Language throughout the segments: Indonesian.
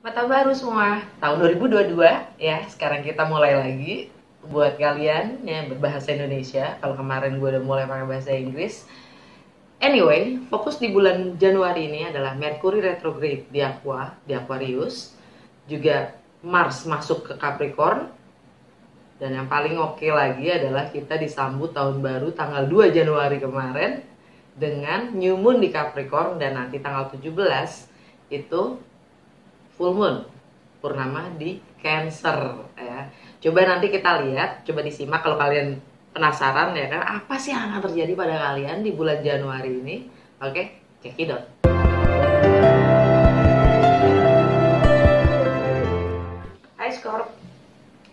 Mata baru semua, tahun 2022 ya, sekarang kita mulai lagi. Buat kalian yang berbahasa Indonesia, kalau kemarin gue udah mulai pakai bahasa Inggris. Anyway, fokus di bulan Januari ini adalah Mercury retrograde di Aquarius. Juga Mars masuk ke Capricorn. Dan yang paling oke lagi adalah kita disambut tahun baru tanggal 2 Januari kemarin dengan New Moon di Capricorn, dan nanti tanggal 17 itu full moon purnama di Cancer ya. Coba nanti kita lihat, coba disimak kalau kalian penasaran ya kan, apa sih yang akan terjadi pada kalian di bulan Januari ini. Oke, cekidot. Hai Scorp,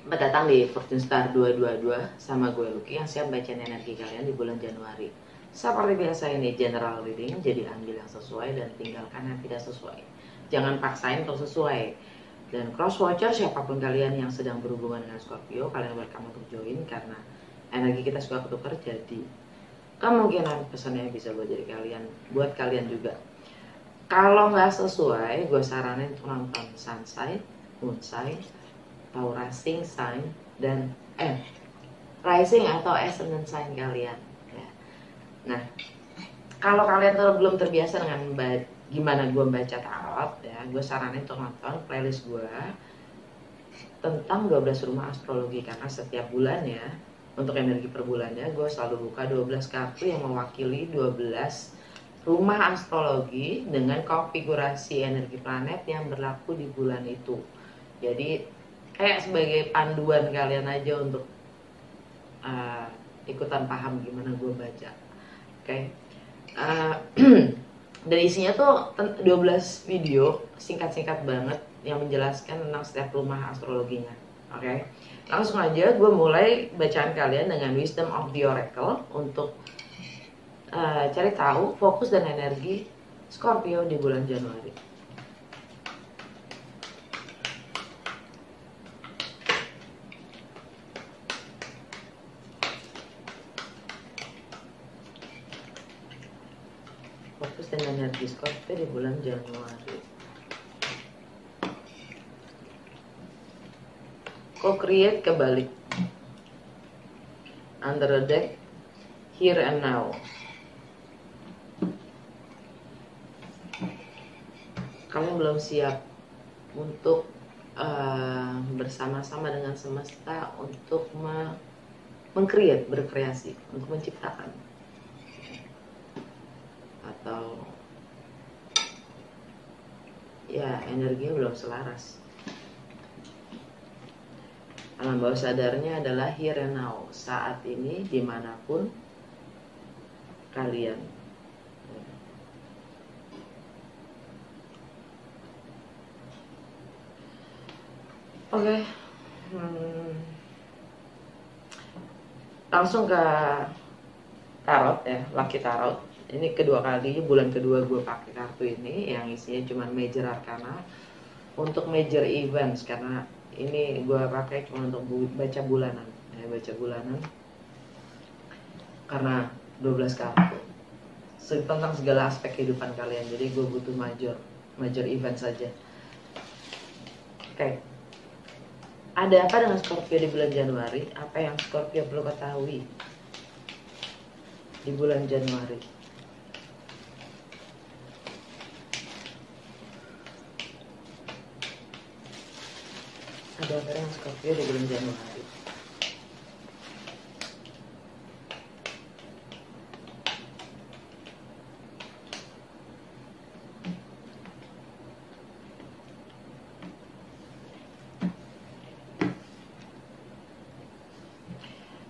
selamat datang di Fortune Star 222 sama gue Lucky yang siap bacain energi kalian di bulan Januari. Seperti biasa ini general reading, jadi ambil yang sesuai dan tinggalkan yang tidak sesuai. Jangan paksain kalau sesuai. Dan cross watcher siapapun kalian yang sedang berhubungan dengan Scorpio, kalian welcome untuk join karena energi kita suka ketukar, jadi kemungkinan pesannya bisa buat kalian juga. Kalau nggak sesuai, gue saranin nonton sun sign, moon sign, atau rising sign dan rising atau ascendant sign kalian ya. Nah, kalau kalian belum terbiasa dengan gimana gue baca tarot ya, gue saranin untuk nonton playlist gue tentang 12 rumah astrologi, karena setiap bulannya untuk energi per bulannya gue selalu buka 12 kartu yang mewakili 12 rumah astrologi dengan konfigurasi energi planet yang berlaku di bulan itu. Jadi kayak sebagai panduan kalian aja untuk ikutan paham gimana gue baca. Oke. Dan isinya tuh 12 video singkat-singkat banget yang menjelaskan tentang setiap rumah astrologinya. Oke. Langsung aja gue mulai bacaan kalian dengan Wisdom of the Oracle untuk cari tahu fokus dan energi Scorpio di bulan Januari. Fokus dan energi Scorpio di bulan Januari. Co-create kebalik. Under the deck, here and now. Kalian belum siap untuk bersama-sama dengan semesta untuk berkreasi, untuk menciptakan, atau ya energinya belum selaras. Alam bawah sadarnya adalah here and now, saat ini dimanapun kalian. Oke. Langsung ke tarot ya, Lucky Tarot. Ini kedua kali, bulan kedua gue pakai kartu ini yang isinya cuma major arcana untuk major events, karena ini gue pakai cuma untuk baca bulanan ya, karena 12 kartu tentang segala aspek kehidupan kalian, jadi gue butuh major event saja. Oke. Ada apa dengan Scorpio di bulan Januari? Apa yang Scorpio perlu ketahui di bulan Januari? Ada apa dengan Scorpio di bulan Januari?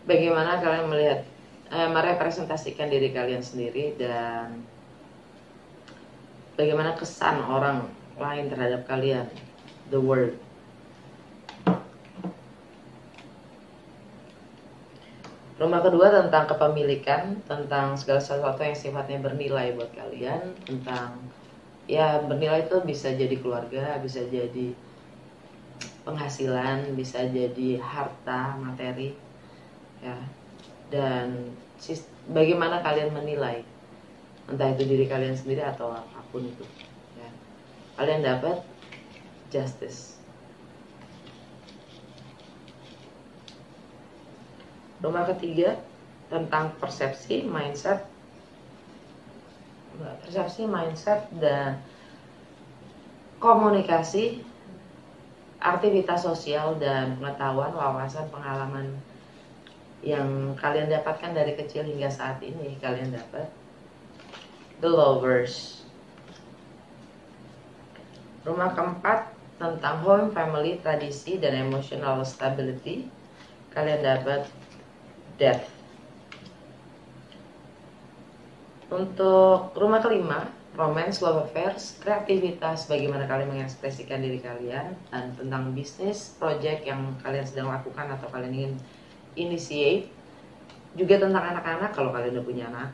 Bagaimana kalian melihat, merepresentasikan diri kalian sendiri, dan bagaimana kesan orang lain terhadap kalian, the world. Rumah kedua tentang kepemilikan, tentang segala sesuatu yang sifatnya bernilai buat kalian, tentang ya bernilai itu bisa jadi keluarga, bisa jadi penghasilan, bisa jadi harta, materi ya, dan bagaimana kalian menilai, entah itu diri kalian sendiri atau apapun itu ya. Kalian dapat justice. Rumah ketiga tentang persepsi, mindset, dan komunikasi, aktivitas sosial, dan pengetahuan, wawasan, pengalaman yang kalian dapatkan dari kecil hingga saat ini kalian dapat. The Lovers. Rumah keempat tentang home, family, tradisi, dan emotional stability, kalian dapat Death. Untuk rumah kelima, romance, love affairs, kreativitas, bagaimana kalian mengekspresikan diri kalian, dan tentang bisnis, project yang kalian sedang lakukan atau kalian ingin initiate, juga tentang anak-anak kalau kalian udah punya anak,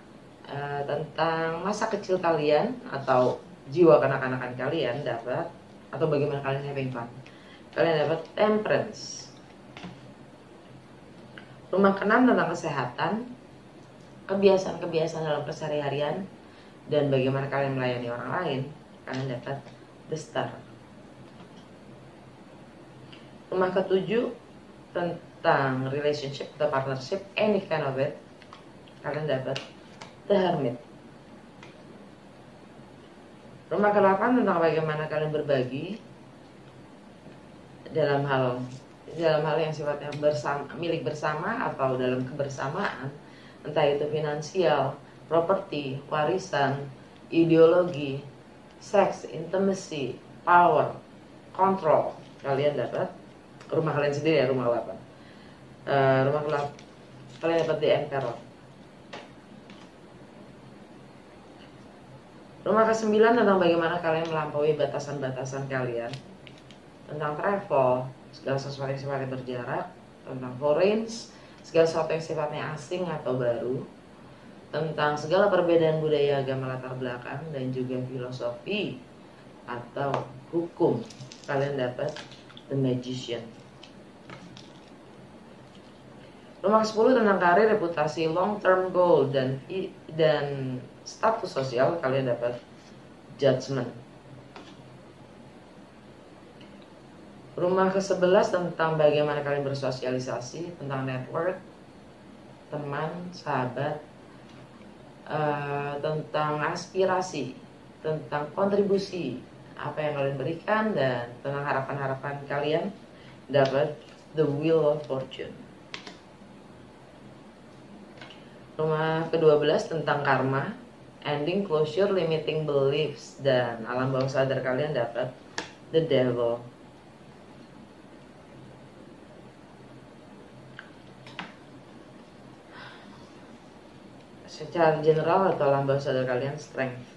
tentang masa kecil kalian atau jiwa kanak-kanakan kalian dapat, atau bagaimana kalian having fun, kalian dapat Temperance. Rumah keenam tentang kesehatan, kebiasaan-kebiasaan dalam keseharian, dan bagaimana kalian melayani orang lain, kalian dapat The Star. Rumah ketujuh tentang relationship atau partnership, any kind of it, kalian dapat The Hermit. Rumah ke-8 tentang bagaimana kalian berbagi dalam hal yang sifatnya milik bersama atau dalam kebersamaan, entah itu finansial, properti, warisan, ideologi, seks, intimacy, power, control, kalian dapat rumah kalian sendiri ya, rumah 8. Rumah 8 kalian dapat The Emperor. Rumah ke-9 tentang bagaimana kalian melampaui batasan-batasan kalian, tentang travel, segala sesuatu yang sifatnya berjarak, tentang foreign, segala sesuatu yang sifatnya asing atau baru, tentang segala perbedaan budaya, agama, latar belakang, dan juga filosofi atau hukum, kalian dapat The Magician. Rumah ke-10 tentang karir, reputasi, long term goal, dan status sosial, kalian dapat Judgment. Rumah ke-11 tentang bagaimana kalian bersosialisasi, tentang network, teman, sahabat, tentang aspirasi, tentang kontribusi, apa yang kalian berikan, dan tentang harapan-harapan kalian, dapat The Wheel of Fortune. Rumah ke-12 tentang karma, ending, closure, limiting beliefs, dan alam bawah sadar, kalian dapat The Devil. Secara general atau alam bawah sadar kalian, Strength.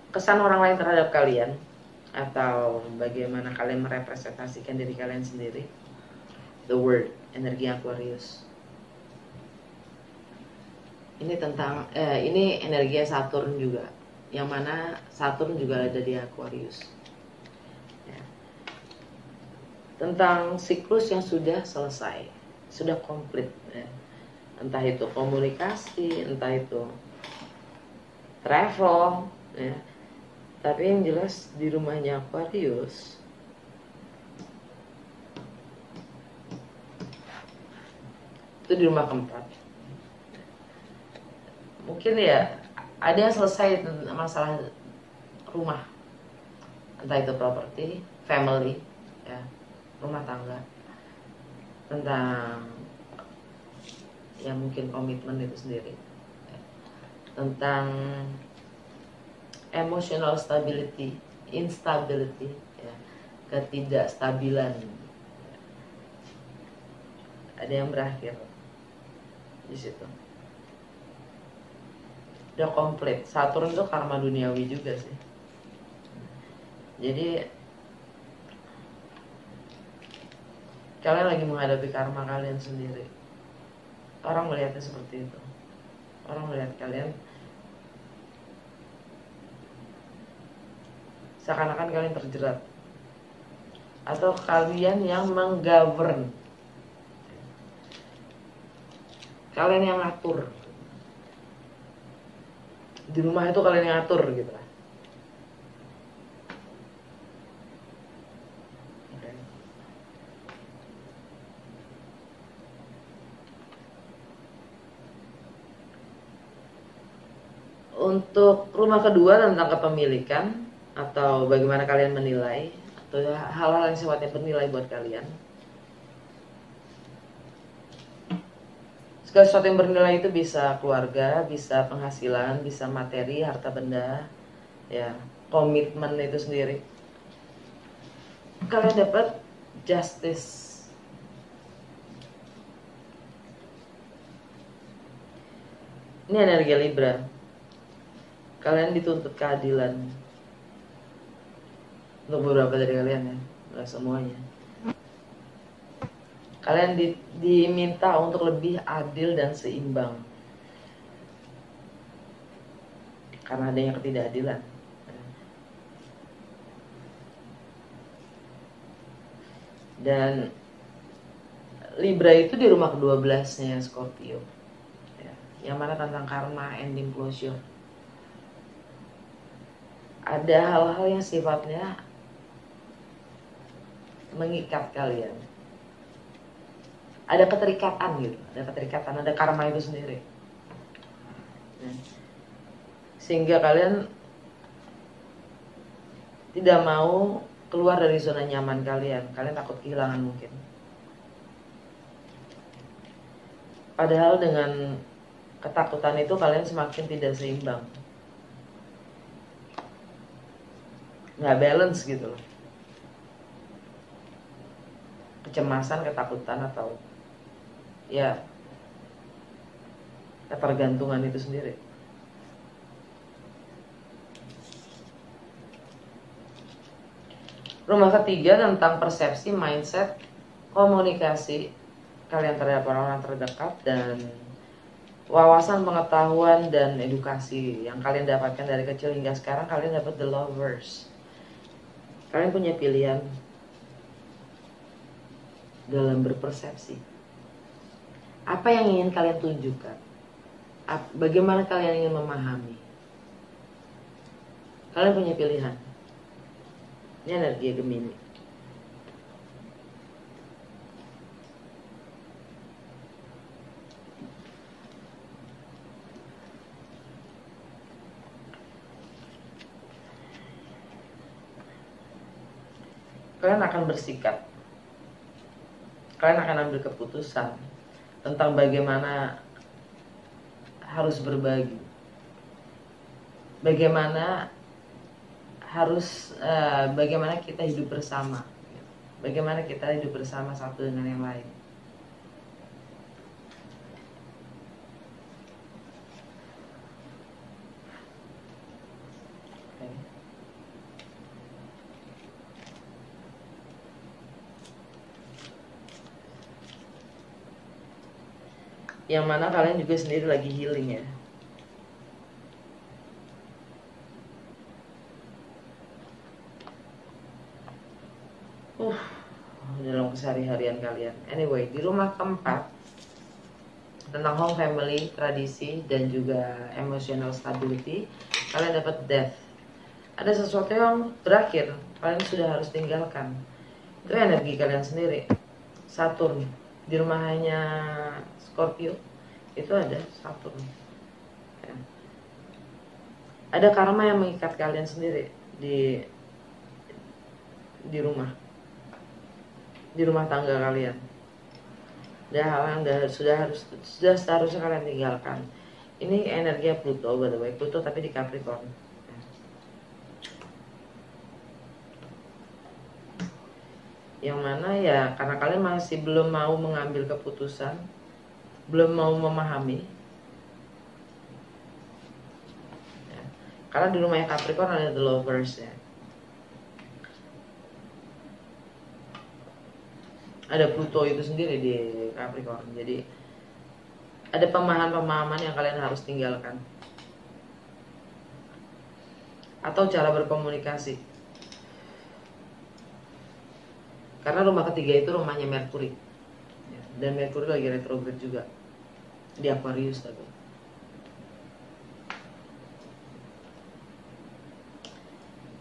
Kesan orang lain terhadap kalian atau bagaimana kalian merepresentasikan diri kalian sendiri, The Word, energi Aquarius. Ini tentang ini energi Saturn juga, yang mana Saturn juga ada di Aquarius. Ya. Tentang siklus yang sudah selesai, sudah komplit. Ya. Entah itu komunikasi, entah itu travel, ya. Tapi yang jelas di rumahnya Aquarius, itu di rumah keempat. Mungkin ya ada yang selesai masalah rumah, entah itu properti, family, ya, rumah tangga, tentang yang mungkin komitmen itu sendiri, ya. Tentang emotional stability, instability, ya, ketidakstabilan, ya. Ada yang berakhir di situ. Udah komplit. Saturn itu karma duniawi juga sih. Jadi kalian lagi menghadapi karma kalian sendiri. Orang melihatnya seperti itu. Orang melihat kalian seakan-akan kalian terjerat, atau kalian yang menggovern, kalian yang ngatur. Di rumah itu kalian yang ngatur gitu lah. Okay. Untuk rumah kedua tentang kepemilikan atau bagaimana kalian menilai atau hal-hal yang sifatnya bernilai buat kalian. Segala sesuatu yang bernilai itu bisa keluarga, bisa penghasilan, bisa materi, harta benda, ya, komitmen itu sendiri. Kalian dapat justice. Ini energi Libra. Kalian dituntut keadilan. Untuk beberapa dari kalian ya, nggak semuanya. Kalian diminta untuk lebih adil dan seimbang. Karena adanya ketidakadilan. Dan Libra itu di rumah ke-12-nya Scorpio. Ya, yang mana tentang karma, ending, closure. Ada hal-hal yang sifatnya mengikat kalian. Ada keterikatan gitu, ada karma itu sendiri. Sehingga kalian tidak mau keluar dari zona nyaman kalian. Kalian takut kehilangan mungkin. Padahal dengan ketakutan itu kalian semakin tidak seimbang. Nggak balance gitu loh. Kecemasan, ketakutan atau ya ketergantungan itu sendiri. Rumah ketiga tentang persepsi, mindset, komunikasi kalian terhadap orang-orang terdekat dan wawasan, pengetahuan dan edukasi yang kalian dapatkan dari kecil hingga sekarang. Kalian dapat the lovers. Kalian punya pilihan dalam berpersepsi. Apa yang ingin kalian tunjukkan? Bagaimana kalian ingin memahami? Kalian punya pilihan. Ini energi Gemini. Kalian akan bersikap. Kalian akan ambil keputusan tentang bagaimana harus berbagi, bagaimana kita hidup bersama, bagaimana kita hidup bersama satu dengan yang lain. Yang mana kalian juga sendiri lagi healing ya. Dalam keseharian kalian. Anyway, di rumah keempat tentang home, family, tradisi dan juga emotional stability, kalian dapat death. Ada sesuatu yang berakhir, kalian sudah harus tinggalkan. Itu energi kalian sendiri. Saturn di rumahnya Scorpio itu ada Saturn. Ya. Ada karma yang mengikat kalian sendiri di rumah tangga kalian. Ada hal yang sudah seharusnya kalian tinggalkan. Ini energi Pluto, by the way, Pluto tapi di Capricorn. Yang mana ya karena kalian masih belum mau mengambil keputusan, belum mau memahami ya. Karena di rumahnya Capricorn ada the lovers ya, ada Pluto itu sendiri di Capricorn. Jadi ada pemahaman yang kalian harus tinggalkan atau cara berkomunikasi. Karena rumah ketiga itu rumahnya Mercury ya, dan Mercury lagi retrograde juga di Aquarius tadi.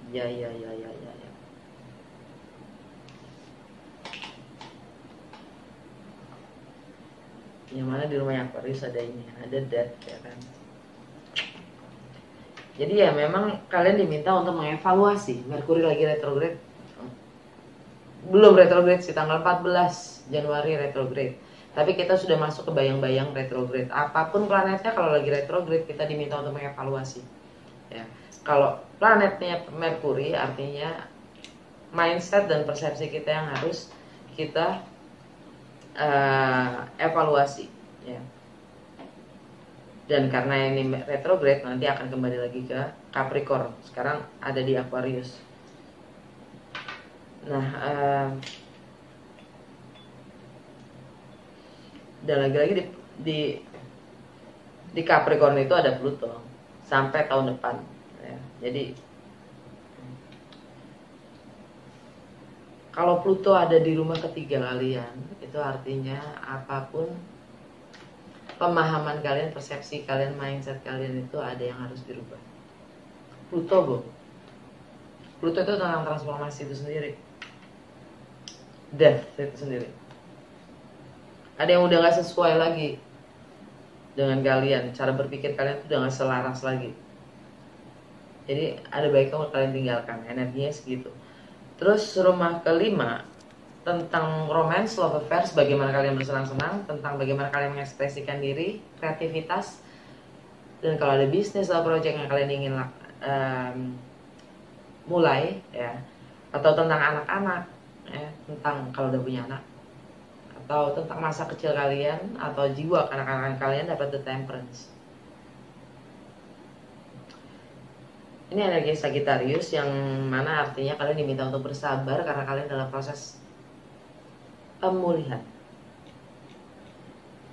Ya, ya, ya, ya, ya, ya. Yang mana di rumah Aquarius ada ini, ada death ya kan. Jadi ya memang kalian diminta untuk mengevaluasi. Merkuri lagi retrograde. Belum retrograde sih, tanggal 14 Januari retrograde. Tapi kita sudah masuk ke bayang-bayang retrograde. Apapun planetnya kalau lagi retrograde kita diminta untuk mengevaluasi. Ya. Kalau planetnya Merkuri artinya mindset dan persepsi kita yang harus kita evaluasi ya. Dan karena ini retrograde nanti akan kembali lagi ke Capricorn. Sekarang ada di Aquarius. Nah, dan lagi-lagi di Capricorn itu ada Pluto sampai tahun depan ya. Jadi kalau Pluto ada di rumah ketiga kalian, itu artinya apapun pemahaman kalian, persepsi kalian, mindset kalian itu ada yang harus dirubah. Pluto, Bu. Pluto itu tentang transformasi itu sendiri. Death itu sendiri. Ada yang udah gak sesuai lagi dengan kalian, cara berpikir kalian itu udah gak selaras lagi. Jadi ada baiknya kalian tinggalkan, energinya segitu. Terus rumah kelima tentang romance, love affairs, bagaimana kalian bersenang-senang, tentang bagaimana kalian mengekspresikan diri, kreativitas, dan kalau ada bisnis atau proyek yang kalian ingin mulai, ya, atau tentang anak-anak, ya, tentang kalau udah punya anak, atau tentang masa kecil kalian atau jiwa kanak-kanak kalian dapat the temperance. Ini energi Sagittarius yang mana artinya kalian diminta untuk bersabar karena kalian dalam proses pemulihan.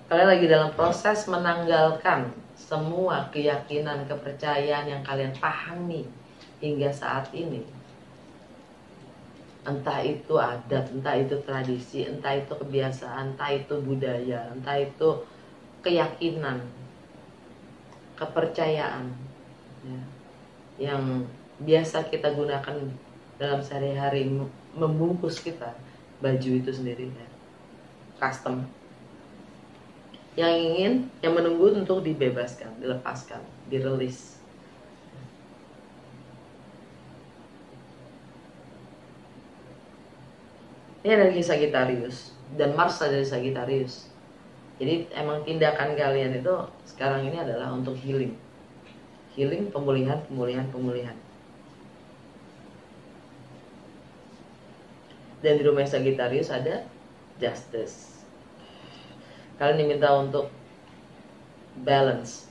Kalian lagi dalam proses menanggalkan semua keyakinan, kepercayaan yang kalian pahami hingga saat ini. Entah itu adat, entah itu tradisi, entah itu kebiasaan, entah itu budaya, entah itu keyakinan, kepercayaan ya, yang biasa kita gunakan dalam sehari-hari membungkus kita, baju itu sendiri ya, custom yang menunggu untuk dibebaskan, dilepaskan, dirilis. Ini energi Sagittarius dan Mars ada di Sagittarius. Jadi emang tindakan kalian itu sekarang ini adalah untuk healing, pemulihan. Dan di rumah Sagittarius ada Justice. Kalian diminta untuk balance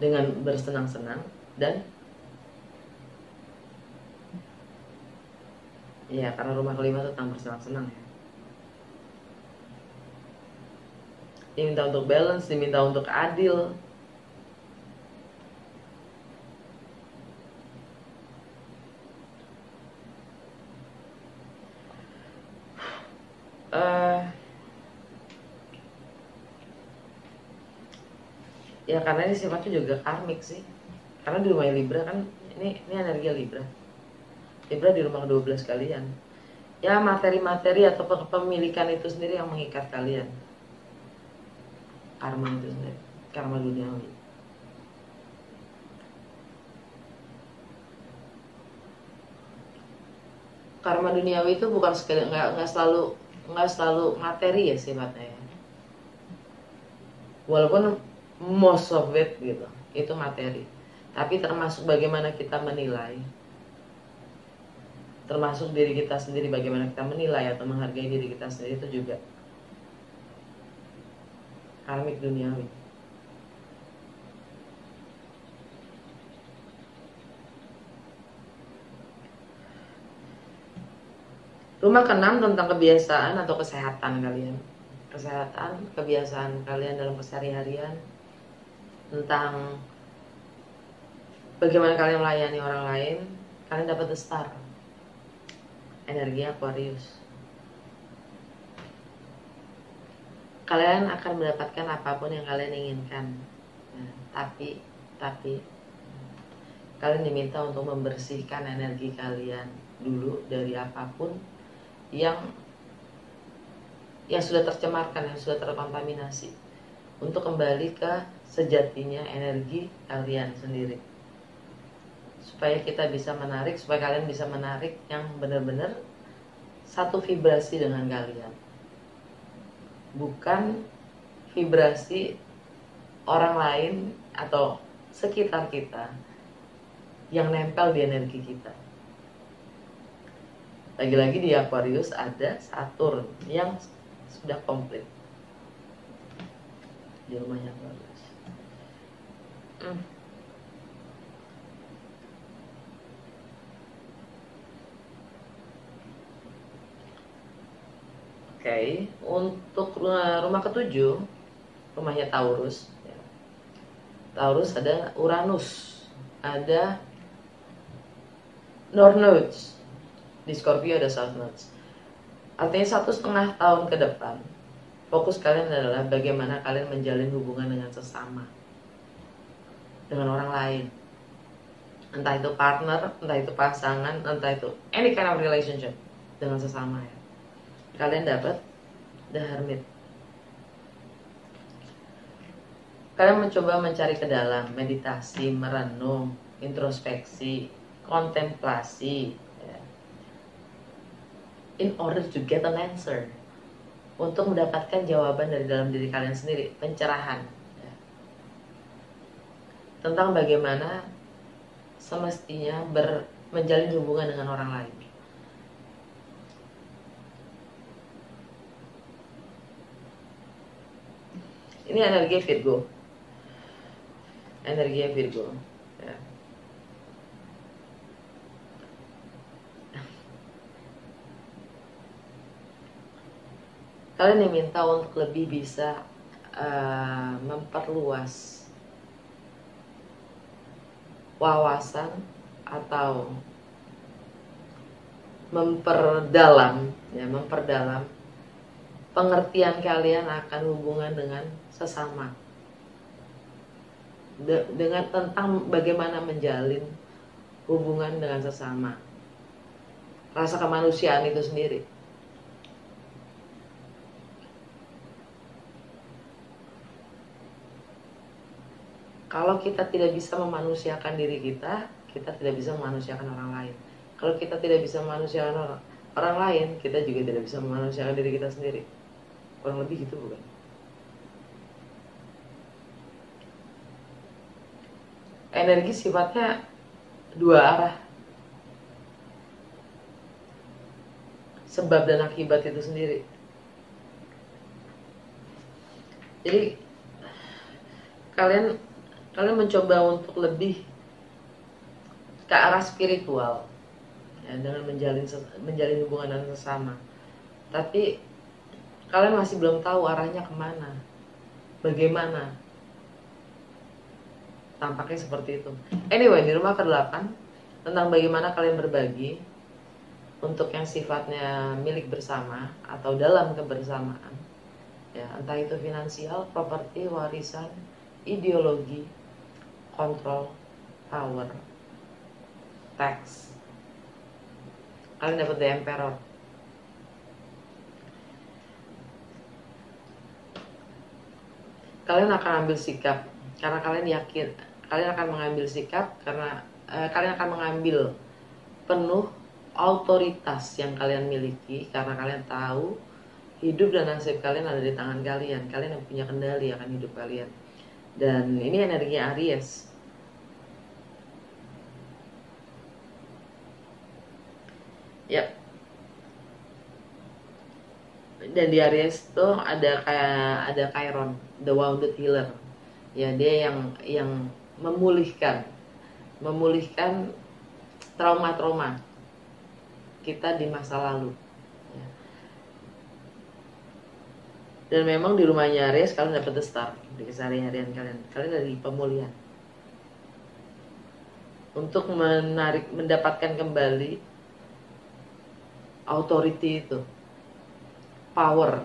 dengan bersenang-senang dan ya karena rumah kelima tentang bersenang-senang ya. Diminta untuk balance, diminta untuk adil. Ya karena ini sifatnya juga karmik sih. Karena di rumah Libra kan ini energi Libra. Libra di rumah 12 kalian. Ya materi-materi atau kepemilikan itu sendiri yang mengikat kalian. Karma itu sendiri, karma duniawi. Karma duniawi itu bukan sekali, nggak selalu materi ya sifatnya. Walaupun most of it gitu, itu materi. Tapi termasuk bagaimana kita menilai, termasuk diri kita sendiri, bagaimana kita menilai atau menghargai diri kita sendiri, itu juga karmik duniawi. Rumah ke-6 tentang kebiasaan atau kesehatan kalian. Kesehatan, kebiasaan kalian dalam keseharian, tentang bagaimana kalian melayani orang lain. Kalian dapat the star, energi Aquarius. Kalian akan mendapatkan apapun yang kalian inginkan. Nah, tapi Kalian diminta untuk membersihkan energi kalian dulu dari apapun yang sudah tercemarkan, yang sudah terkontaminasi, untuk kembali ke sejatinya energi kalian sendiri, supaya kita bisa menarik, supaya kalian bisa menarik yang benar-benar satu vibrasi dengan kalian, bukan vibrasi orang lain atau sekitar kita yang nempel di energi kita. Lagi-lagi di Aquarius ada Saturn yang sudah komplit di rumahnya Aquarius. Oke, untuk rumah ketujuh, rumahnya Taurus. Taurus ada Uranus, ada North Nodes, di Scorpio ada South Nodes. Artinya 1,5 tahun ke depan, fokus kalian adalah bagaimana kalian menjalin hubungan dengan sesama, dengan orang lain. Entah itu partner, entah itu pasangan, entah itu any kind of relationship dengan sesama ya. Kalian dapat The Hermit. Kalian mencoba mencari ke dalam, meditasi, merenung, introspeksi, kontemplasi, ya, in order to get an answer, untuk mendapatkan jawaban dari dalam diri kalian sendiri, pencerahan ya, tentang bagaimana semestinya menjalin hubungan dengan orang lain. Ini energi Virgo, energi Virgo ya. Kalian diminta untuk lebih bisa memperluas wawasan atau memperdalam pengertian kalian akan hubungan dengan sesama, dengan tentang bagaimana menjalin hubungan dengan sesama, rasa kemanusiaan itu sendiri. Kalau kita tidak bisa memanusiakan diri kita, kita tidak bisa memanusiakan orang lain. Kalau kita tidak bisa memanusiakan orang lain, kita juga tidak bisa memanusiakan diri kita sendiri. Kurang lebih gitu bukan? Energi sifatnya dua arah. Sebab dan akibat itu sendiri. Jadi kalian mencoba untuk lebih ke arah spiritual ya, dengan menjalin hubungan dengan sesama. Tapi kalian masih belum tahu arahnya kemana, bagaimana. Tampaknya seperti itu. Anyway, di rumah ke-8 tentang bagaimana kalian berbagi untuk yang sifatnya milik bersama atau dalam kebersamaan ya, entah itu finansial, properti, warisan, ideologi, kontrol, power, tax. Kalian dapat The Emperor. Kalian akan ambil sikap karena kalian yakin, kalian akan mengambil sikap karena kalian akan mengambil penuh otoritas yang kalian miliki, karena kalian tahu hidup dan nasib kalian ada di tangan kalian. Kalian yang punya kendali akan hidup kalian. Dan ini energi Aries. Yap. Dan di Aries tuh ada Chiron, the wounded healer. Ya, dia yang memulihkan trauma-trauma kita di masa lalu. Ya. Dan memang di rumahnya Aries kalian dapat the star di keseharian kalian. Kalian dari pemulihan. Untuk mendapatkan kembali authority itu, power,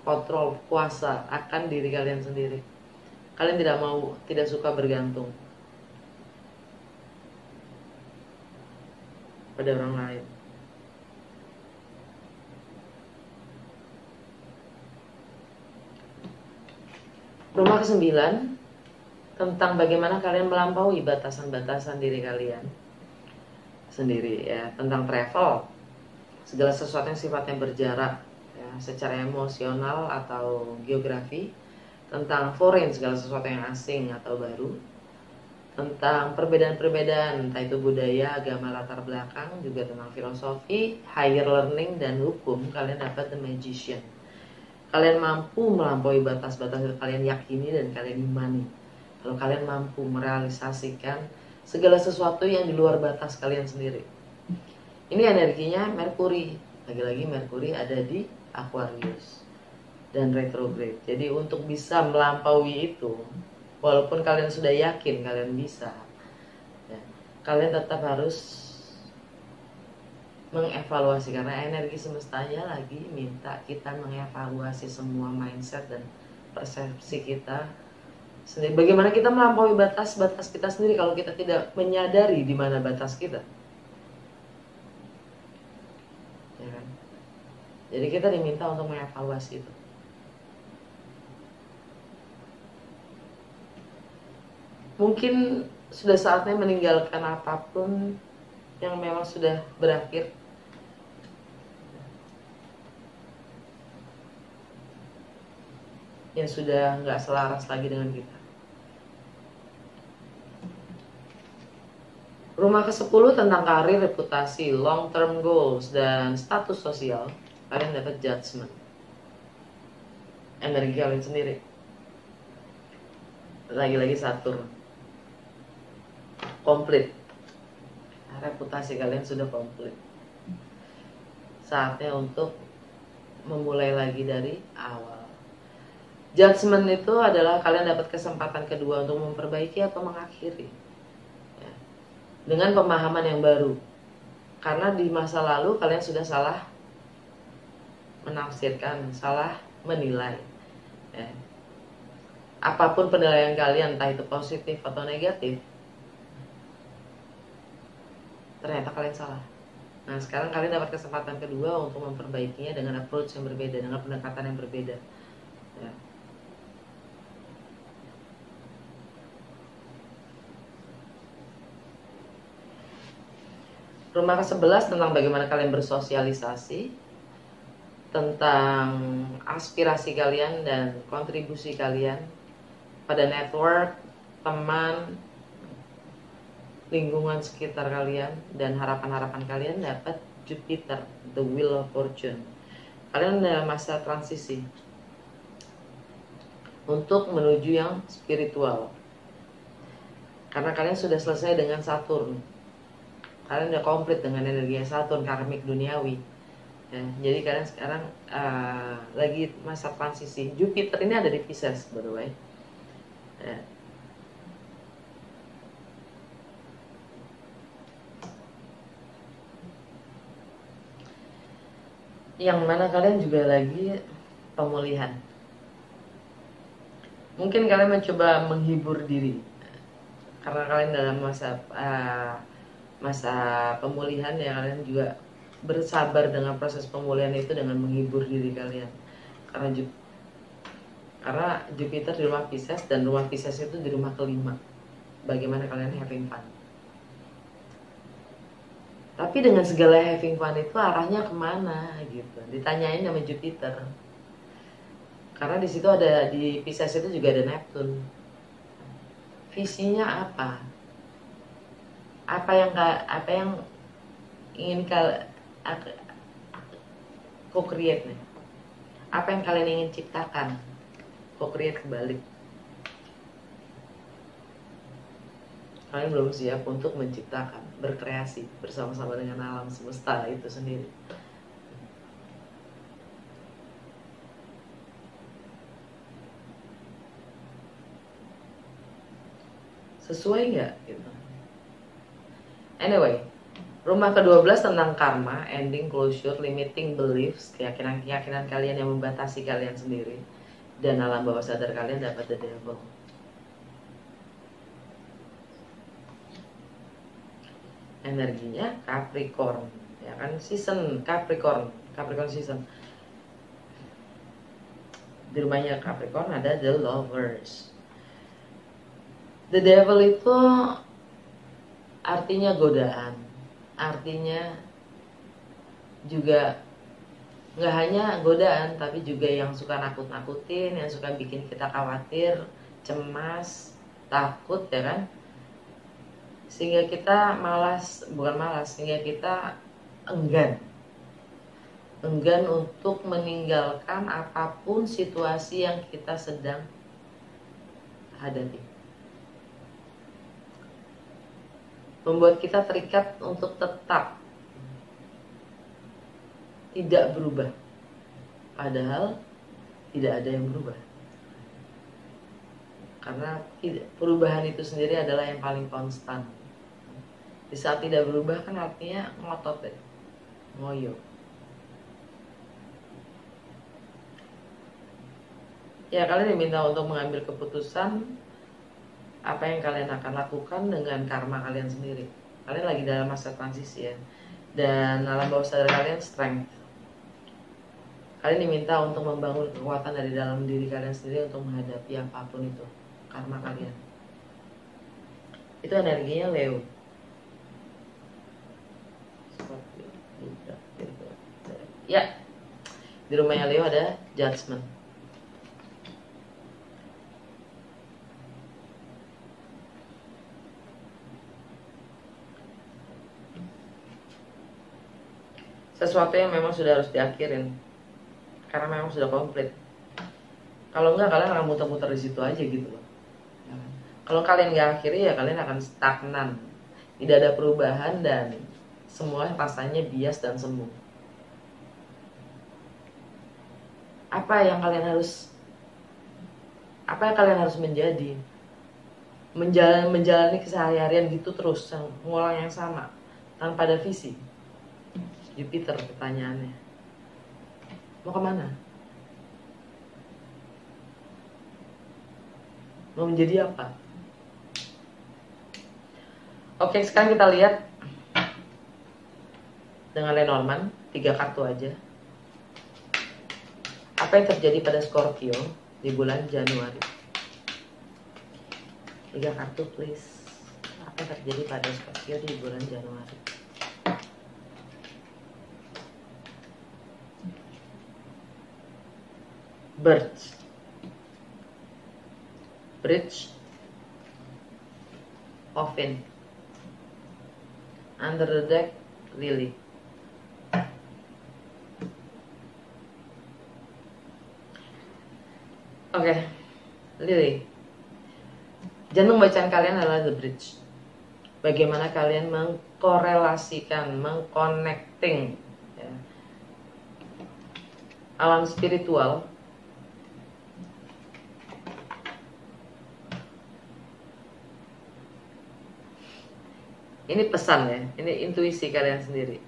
kontrol, kuasa akan diri kalian sendiri. Kalian tidak suka bergantung. pada orang lain. Rumah ke-9 tentang bagaimana kalian melampaui batasan-batasan diri kalian sendiri, ya, tentang travel, segala sesuatu yang sifatnya berjarak, ya, secara emosional atau geografi, tentang foreign, segala sesuatu yang asing atau baru, tentang perbedaan-perbedaan, entah itu budaya, agama, latar belakang, juga tentang filosofi, higher learning, dan hukum. Kalian dapat The Magician. Kalian mampu melampaui batas-batas yang kalian yakini dan kalian imani. Kalau kalian mampu merealisasikan segala sesuatu yang di luar batas kalian sendiri. Ini energinya Merkuri. Lagi-lagi Merkuri ada di Aquarius dan retrograde. Jadi untuk bisa melampaui itu, walaupun kalian sudah yakin kalian bisa, ya, kalian tetap harus mengevaluasi, karena energi semestanya lagi minta kita mengevaluasi semua mindset dan persepsi kita sendiri. Bagaimana kita melampaui batas-batas kita sendiri kalau kita tidak menyadari di mana batas kita, ya kan? Jadi kita diminta untuk mengevaluasi itu. Mungkin sudah saatnya meninggalkan apapun yang memang sudah berakhir. Yang sudah nggak selaras lagi dengan kita. Rumah ke-10 tentang karir, reputasi, long term goals, dan status sosial. Kalian dapat judgment. Energi kalian sendiri. Lagi-lagi Saturn. Komplit. Reputasi kalian sudah komplit. Saatnya untuk memulai lagi dari awal. Judgment itu adalah kalian dapat kesempatan kedua untuk memperbaiki atau mengakhiri, ya, dengan pemahaman yang baru. Karena di masa lalu kalian sudah salah menafsirkan, salah menilai, ya. Apapun penilaian kalian, entah itu positif atau negatif, ternyata kalian salah. Nah, sekarang kalian dapat kesempatan kedua untuk memperbaikinya dengan approach yang berbeda, dengan pendekatan yang berbeda, ya. Rumah ke-11 tentang bagaimana kalian bersosialisasi, tentang aspirasi kalian dan kontribusi kalian pada network, teman, lingkungan sekitar kalian, dan harapan-harapan kalian dapat Jupiter, the wheel of fortune. Kalian dalam masa transisi untuk menuju yang spiritual, karena kalian sudah selesai dengan Saturn. Kalian udah komplit dengan energi Saturn, karmik duniawi, ya. Jadi kalian sekarang lagi masa transisi. Jupiter ini ada di Pisces, by the way, ya. Yang mana kalian juga lagi pemulihan. Mungkin kalian mencoba menghibur diri, karena kalian dalam masa pemulihan, ya. Kalian juga bersabar dengan proses pemulihan itu dengan menghibur diri kalian, karena Jupiter di rumah Pisces, dan rumah Pisces itu di rumah ke-5. Bagaimana kalian having fun. Tapi dengan segala having fun itu arahnya kemana gitu, ditanyain sama Jupiter. Karena di situ ada, di Pisces itu juga ada Neptune. Visinya apa? Apa yang ingin co-create nih? Apa yang kalian ingin ciptakan? Co-create kebalik. Kalian belum siap untuk menciptakan, berkreasi bersama-sama dengan alam semesta itu sendiri. Sesuai nggak gitu? Anyway, rumah ke-12 tentang karma, ending, closure, limiting beliefs, keyakinan-keyakinan kalian yang membatasi kalian sendiri, dan alam bawah sadar kalian dapat the devil. energinya Capricorn, ya kan, season Capricorn season. Di rumahnya Capricorn ada The Lovers. The Devil itu artinya godaan, artinya juga nggak hanya godaan, tapi juga yang suka nakut-nakutin, yang suka bikin kita khawatir, cemas, takut, ya kan, sehingga kita sehingga kita enggan untuk meninggalkan apapun situasi yang kita sedang hadapi. Membuat kita terikat untuk tetap tidak berubah, padahal tidak ada yang berubah. Karena perubahan itu sendiri adalah yang paling konstan. Di saat tidak berubah kan artinya ngotot ya, ngoyo. Ya, kalian diminta untuk mengambil keputusan apa yang kalian akan lakukan dengan karma kalian sendiri. Kalian lagi dalam masa transisi ya. Dan alam bawah sadar kalian strength. Kalian diminta untuk membangun kekuatan dari dalam diri kalian sendiri untuk menghadapi apapun itu, karma kalian. Itu energinya Leo. Ya, di rumahnya Leo ada Judgment. Sesuatu yang memang sudah harus diakhirin, karena memang sudah komplit. Kalau enggak, kalian akan muter-muter di situ aja gitu loh. Kalau kalian nggak akhiri, ya kalian akan stagnan, tidak ada perubahan, dan semua rasanya bias dan semu. Apa yang kalian harus menjadi? Menjalani keseharian gitu terus, mengulang yang sama tanpa ada visi. Jupiter pertanyaannya, mau kemana? Mau menjadi apa? Oke, sekarang kita lihat dengan Lenormand, 3 kartu aja. Apa yang terjadi pada Scorpio di bulan Januari? 3 kartu please. Apa yang terjadi pada Scorpio di bulan Januari? Birds, Bridge, Coffin, Under the Deck, Lily. Oke, Lily. Jantung bacaan kalian adalah The Bridge. Bagaimana kalian mengkorelasikan, mengconnecting ya, alam spiritual ini pesan ya, ini intuisi kalian sendiri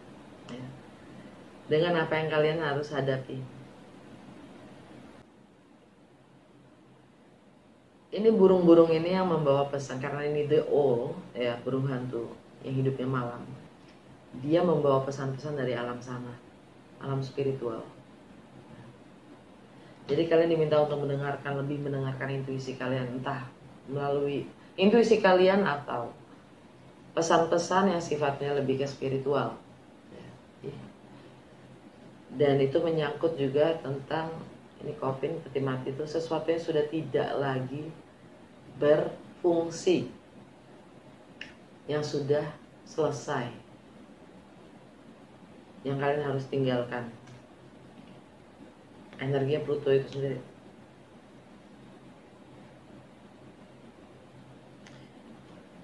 ya, dengan apa yang kalian harus hadapi. Ini burung-burung ini yang membawa pesan, karena ini the owl ya, burung hantu yang hidupnya malam. Dia membawa pesan-pesan dari alam sana, alam spiritual. Jadi kalian diminta untuk lebih mendengarkan intuisi kalian, entah melalui intuisi kalian atau pesan-pesan yang sifatnya lebih ke spiritual. Dan itu menyangkut juga tentang ini Coffin, peti mati itu sesuatu yang sudah tidak lagi berfungsi, yang sudah selesai, yang kalian harus tinggalkan. Energinya Pluto itu sendiri.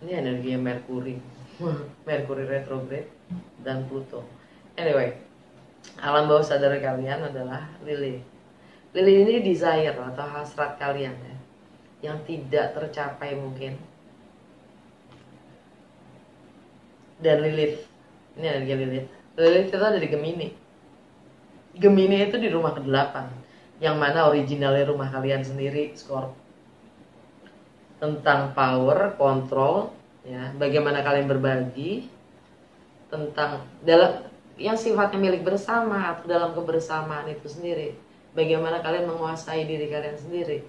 Ini energinya Mercury Mercury retrograde dan Pluto. Anyway, alam bawah sadar kalian adalah Lily. Lily ini desire atau hasrat kalian ya, yang tidak tercapai mungkin. Dan Lilith, ini energi Lilith. Lilith itu ada di Gemini. Gemini itu di rumah ke-8, yang mana originalnya rumah kalian sendiri, Scorpio. Tentang power, kontrol, ya, bagaimana kalian berbagi, tentang dalam yang sifatnya milik bersama atau dalam kebersamaan itu sendiri. Bagaimana kalian menguasai diri kalian sendiri.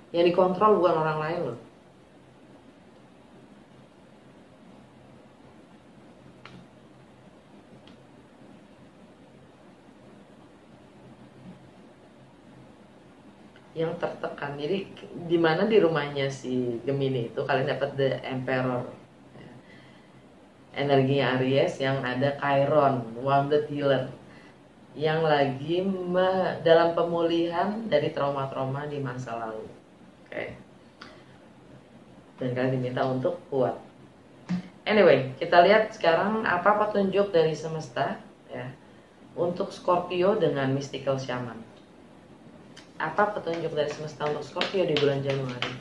Yang dikontrol bukan orang lain loh. Yang tertekan. Jadi di mana di rumahnya si Gemini itu kalian dapat The Emperor, energinya Aries, yang ada Chiron, Wounded Healer, yang lagi dalam pemulihan dari trauma-trauma di masa lalu. Oke. Dan kalian diminta untuk kuat. Anyway, kita lihat sekarang apa petunjuk dari semesta ya untuk Scorpio dengan Mystical Shaman. Apa petunjuk dari semesta untuk Scorpio di bulan Januari?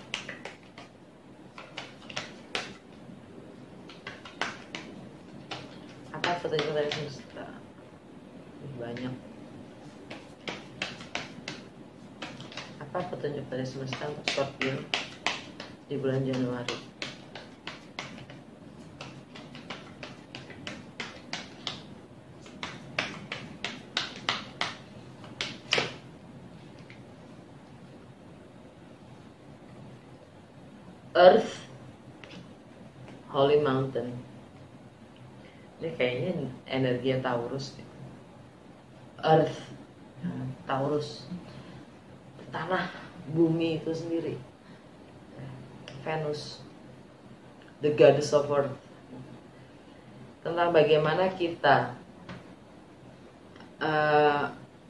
Apa petunjuk dari semesta? Banyak. Apa petunjuk dari semesta untuk Scorpio di bulan Januari? Earth, Holy Mountain. Ini kayaknya energi Taurus. Earth, Taurus, tanah, bumi itu sendiri. Venus, the goddess of earth. Tentang bagaimana kita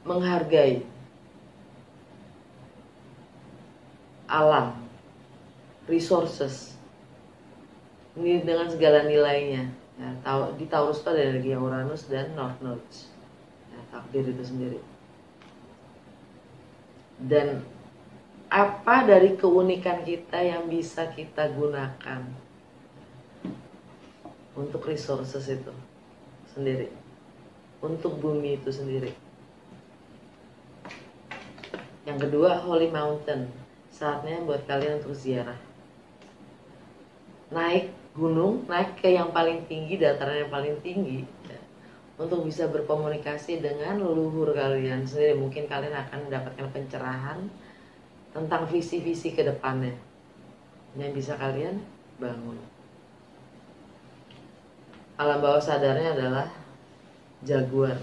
menghargai alam, resources ini dengan segala nilainya ya, di Taurus itu ada energi Uranus dan North Nodes ya, takdir itu sendiri. Dan apa dari keunikan kita yang bisa kita gunakan untuk resources itu sendiri, untuk bumi itu sendiri. Yang kedua, Holy Mountain, saatnya buat kalian untuk ziarah, naik gunung, naik ke yang paling tinggi, dataran yang paling tinggi ya, untuk bisa berkomunikasi dengan leluhur kalian sendiri. Mungkin kalian akan mendapatkan pencerahan tentang visi-visi ke depannya yang bisa kalian bangun. Alam bawah sadarnya adalah Jaguar.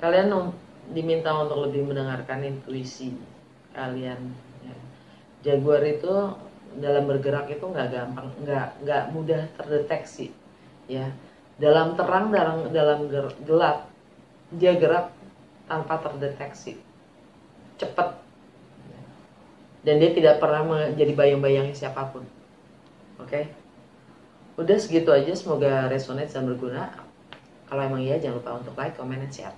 Kalian diminta untuk lebih mendengarkan intuisi kalian ya. Jaguar itu dalam bergerak itu nggak gampang, nggak mudah terdeteksi ya. Dalam terang, dalam gelap dia gerak tanpa terdeteksi, cepat, dan dia tidak pernah menjadi bayang-bayangnya siapapun. Oke, udah segitu aja, semoga resonate dan berguna. Kalau emang iya, jangan lupa untuk like, comment, dan share.